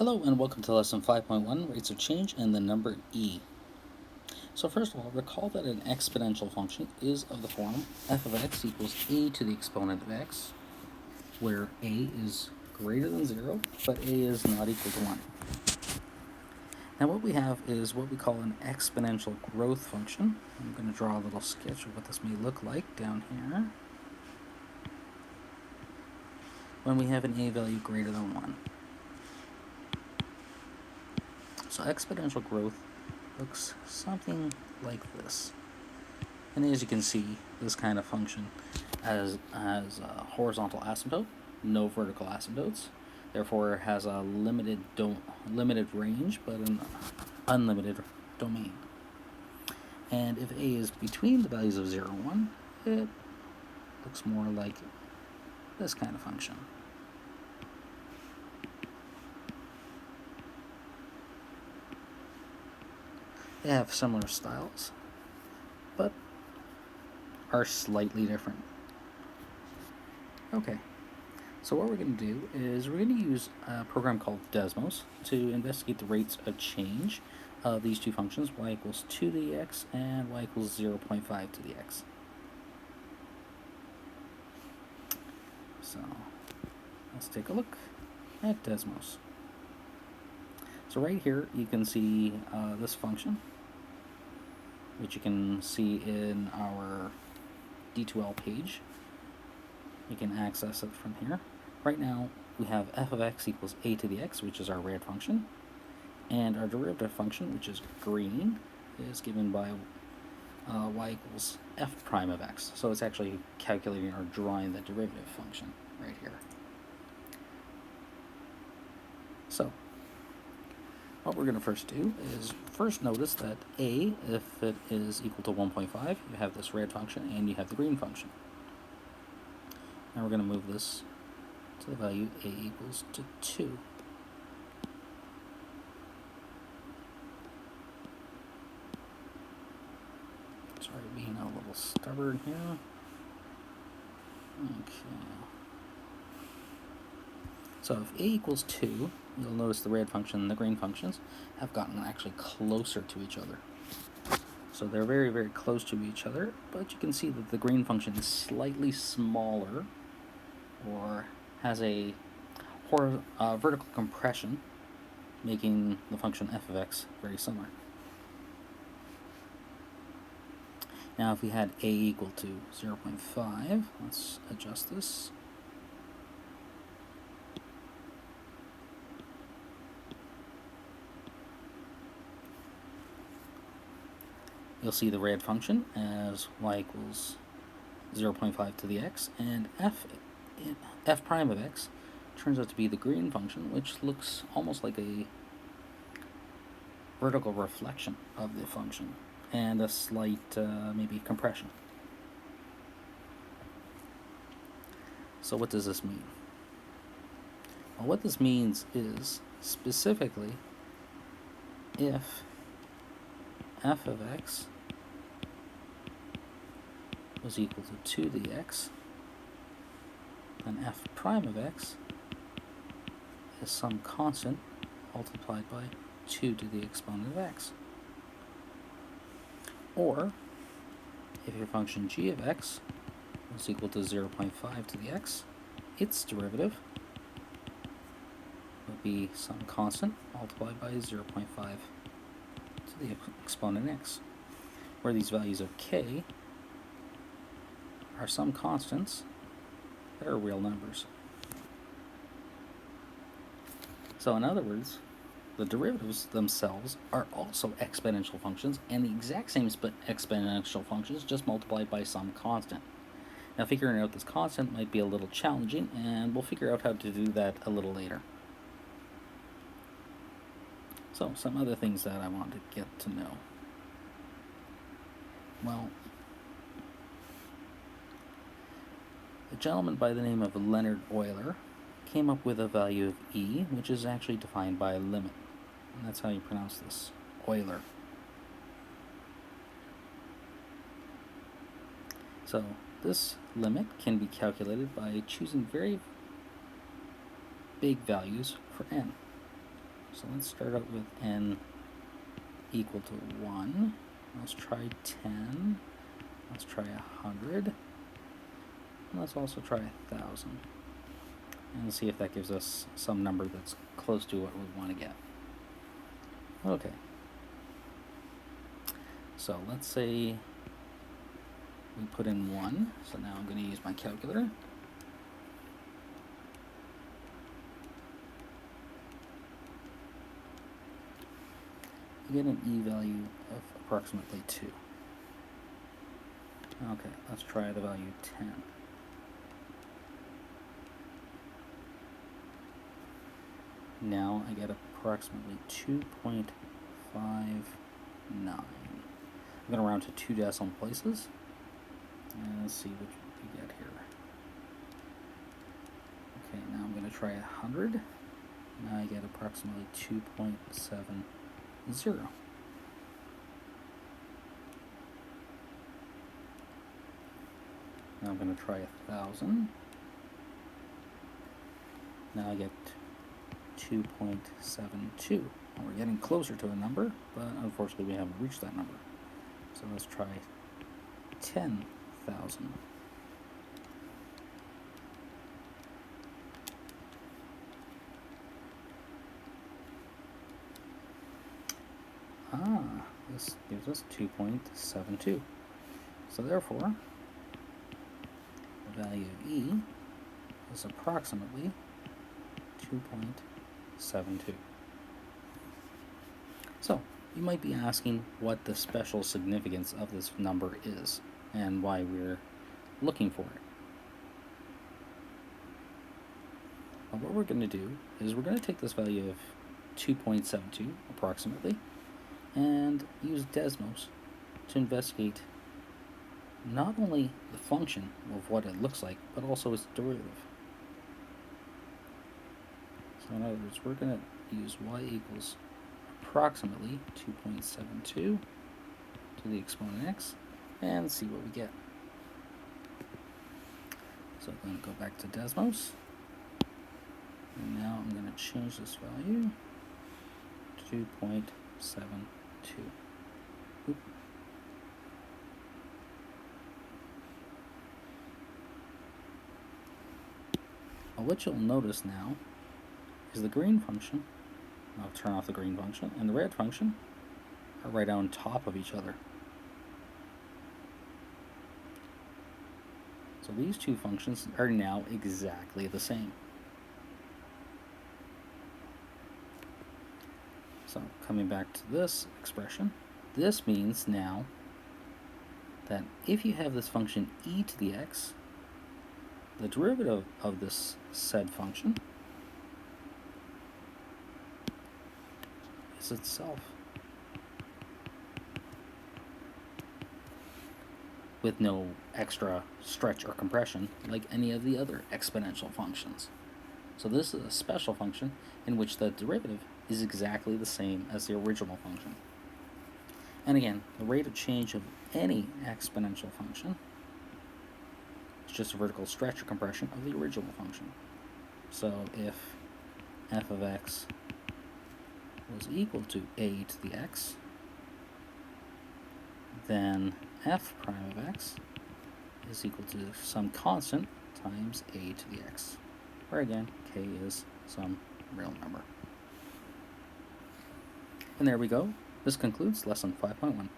Hello and welcome to lesson 5.1, rates of change and the number e. So first of all, recall that an exponential function is of the form f of x equals a to the exponent of x, where a is greater than 0, but a is not equal to 1. Now what we have is what we call an exponential growth function. I'm going to draw a little sketch of what this may look like down here. When we have an a value greater than 1. So exponential growth looks something like this. And as you can see, this kind of function has a horizontal asymptote, no vertical asymptotes, therefore it has a limited range but an unlimited domain. And if a is between the values of 0 and 1, it looks more like this kind of function. They have similar styles, but are slightly different. Okay, so what we're going to do is we're going to use a program called Desmos to investigate the rates of change of these two functions, y equals 2 to the x and y equals 0.5 to the x. So let's take a look at Desmos. So right here you can see this function, which you can see in our D2L page. You can access it from here. Right now we have f of x equals a to the x, which is our red function, and our derivative function, which is green, is given by y equals f prime of x. So it's actually calculating or drawing the derivative function right here. So what we're going to first do is first notice that a, if it is equal to 1.5, you have this red function and you have the green function. Now we're going to move this to the value a equals to 2. Sorry, being a little stubborn here. Okay. So if a equals 2, you'll notice the red function and the green functions have gotten actually closer to each other. So they're very, very close to each other, but you can see that the green function is slightly smaller, or has a vertical compression, making the function f of x very similar. Now if we had a equal to 0.5, let's adjust this. You'll see the red function as y equals 0.5 to the x, and f prime of x turns out to be the green function, which looks almost like a vertical reflection of the function and a slight maybe compression. So what does this mean? Well, what this means is specifically if f of x was equal to 2 to the x, then f prime of x is some constant multiplied by 2 to the exponent of x. Or, if your function g of x was equal to 0.5 to the x, its derivative would be some constant multiplied by 0.5 to the exponent x, where these values of k are some constants that are real numbers. So in other words, the derivatives themselves are also exponential functions, and the exact same exponential functions, just multiplied by some constant. Now figuring out this constant might be a little challenging, and we'll figure out how to do that a little later. So some other things that I want to get to know. Well, a gentleman by the name of Leonard Euler came up with a value of e, which is actually defined by a limit. And that's how you pronounce this, Euler. So this limit can be calculated by choosing very big values for n. So let's start out with n equal to 1. Let's try 10. Let's try 100. And let's also try 1,000. And see if that gives us some number that's close to what we want to get. Okay. So let's say we put in 1. So now I'm going to use my calculator. You get an e value of approximately 2. Okay, let's try the value 10. Now I get approximately 2.59. I'm going to round to 2 decimal places. And let's see what we get here. Okay, now I'm going to try 100. Now I get approximately 2.70. Now I'm going to try 1,000. Now I get 2.72. We're getting closer to a number, but unfortunately we haven't reached that number. So let's try 10,000. This gives us 2.72. So therefore, the value of E is approximately 2.72. So, you might be asking what the special significance of this number is and why we're looking for it. Well, what we're going to do is we're going to take this value of 2.72 approximately and use Desmos to investigate not only the function of what it looks like, but also its derivative. So in other words, we're going to use y equals approximately 2.72 to the exponent x and see what we get. So I'm going to go back to Desmos, and now I'm going to change this value to 2.72. Oop. Well, what you'll notice now is the green function, I'll turn off the green function, and the red function are right on top of each other. So these two functions are now exactly the same. So coming back to this expression, this means now that if you have this function e to the x, the derivative of this said function is itself, with no extra stretch or compression like any of the other exponential functions. So this is a special function in which the derivative is exactly the same as the original function. And again, the rate of change of any exponential function is just a vertical stretch or compression of the original function. So if f of x was equal to a to the x, then f prime of x is equal to some constant times a to the x, where again k is some real number. And there we go. This concludes lesson 5.1.